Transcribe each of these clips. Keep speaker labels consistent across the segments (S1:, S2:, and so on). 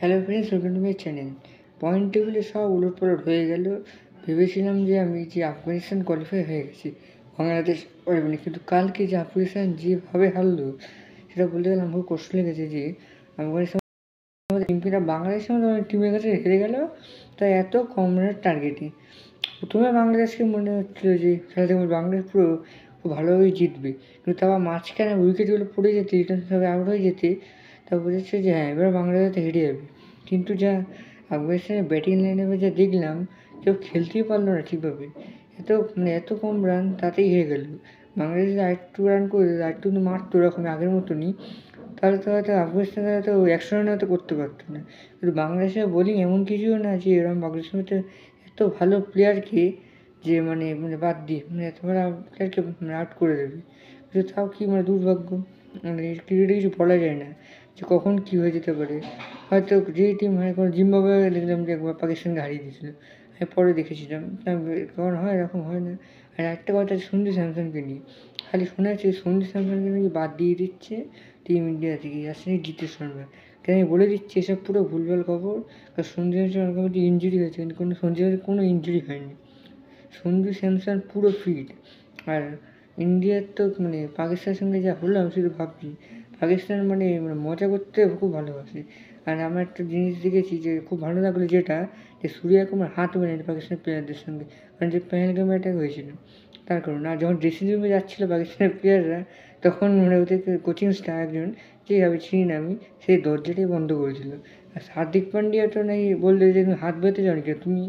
S1: Hello friends, welcome to my channel. Point টেবিলে সব উলটপালট হয়ে গেল। ভেবেছিলাম যে আমি আফগানিস্তান কোয়ালিফাই হয়ে গেছি, বাংলাদেশ পারবেনি। কিন্তু কালকে যে আফগানিস্তান যেভাবে হারলো সেটা বলতে গেলে আমার খুব কষ্ট লেগেছে। যে আফগানিস্তান টিমটা বাংলাদেশের মতো টিমের কাছে হেরে গেল, তাই এত কম রানের টার্গেটে। প্রথমে বাংলাদেশকে মনে হচ্ছিলো যে খেলাতে বাংলাদেশ পুরো খুব ভালোভাবেই জিতবে, কিন্তু তারপর মাঝখানে উইকেটগুলো পড়ে যেতে, রিটার্ন সবাই আউট হয়ে যেতে তা বোঝাচ্ছে যে হ্যাঁ, এবার বাংলাদেশ হেরে যাবে। কিন্তু যা আফগানিস্তানের ব্যাটিং লাইনে যা দেখলাম, কেউ খেলতেই পারলো না ঠিকভাবে। এত কম রান, তাতেই হেরে গেল। বাংলাদেশ যদি আরেকটু রান করে আরেকটু মারতো এরকম আগের মতনই, তাহলে তো হয়তো আফগানিস্তান হয়তো 100 রান হয়তো করতে পারতো না। কিন্তু বাংলাদেশের বোলিং এমন কিছুও না যে এরকম বাংলাদেশের এত ভালো প্লেয়ারকে যে বাদ দিয়ে এত ভালো প্লেয়ারকে আউট করে দেবে। কিন্তু তাও কি দুর্ভাগ্য, ক্রিকেটে কিছু বলা যায় না যে কখন কী হয়ে যেতে পারে। হয়তো যেই টিম কোনো জিম্বাবুয়ে দেখলাম যে একবার পাকিস্তানকে হারিয়ে দিয়েছিল, আমি পরে দেখেছিলাম। কখন হয়, এরকম হয় না। আর একটা কথা, সঞ্জু স্যামসনকে নিয়ে খালি শোনাচ্ছে সঞ্জু স্যামসনকে নাকি বাদ দিয়ে দিচ্ছে টিম ইন্ডিয়া থেকে, আসছে জিতেশ শর্মা। কেন আমি বলে দিচ্ছি, এসব পুরো ভুলভাল খবর। আর সঞ্জু স্যামসন ইঞ্জুরি হয়েছে, কিন্তু সঞ্জু স্যামসন কোনো ইঞ্জুরি হয়নি। সঞ্জু স্যামসন পুরো ফিট। আর ইন্ডিয়ার তো পাকিস্তানের সঙ্গে যা হলো, আমি শুধু ভাবছি পাকিস্তান মজা করতে খুব ভালোবাসে। আর আমার একটা জিনিস দেখেছি যে খুব ভালো লাগলো, যেটা যে সূর্য কুমার হাত মেরেছে পাকিস্তানের প্লেয়ারদের সঙ্গে, কারণ যে পেহেলগামে অ্যাটাক হয়েছিল তার কারণে। আর যখন ড্রেসিং রুমে যাচ্ছিলো পাকিস্তানের প্লেয়াররা, তখন ওদের কোচিং স্টাফ একজন, যে আমি চিনি না আমি, সেই দরজাটাই বন্ধ করেছিল। আর হার্দিক পান্ডিয়া তো নাকি বললো যে তুমি হাত বেঁধে যাও নাকি তুমি,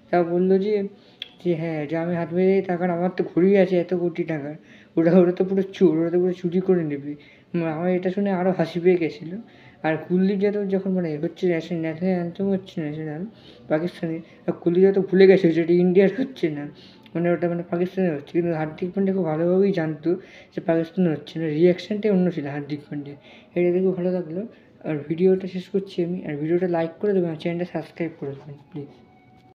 S1: তা বললো যে হ্যাঁ, যে আমি হাত বেঁধে যাই, তার কারণ আমার তো ঘুরেই আছে এত কোটি টাকার, ওরা তো পুরো চোর, ওরা তো পুরো চুরি করে নেবে। আমার এটা শুনে আরও হাসি পেয়ে গেছিলো। আর কুলদীপ যাদব যখন হচ্ছে ন্যাশনাল অ্যান্থেম হচ্ছে ন্যাশনাল পাকিস্তানের, কুলদীপ যাদব ভুলে গেছে যেটা ইন্ডিয়ার হচ্ছে না, ওটা পাকিস্তানের হচ্ছে। কিন্তু হার্দিক পান্ডিয়া খুব ভালোভাবেই জানতো যে পাকিস্তানের হচ্ছে না, রিয়াকশানটাই অন্য ছিল হার্দিক পান্ডিয়া। এটা দেখে ভালো লাগলো। আর ভিডিওটা শেষ করছি আমি। আর ভিডিওটা লাইক করে দেবেন, আর চ্যানেলটা সাবস্ক্রাইব করে দেবেন প্লিজ।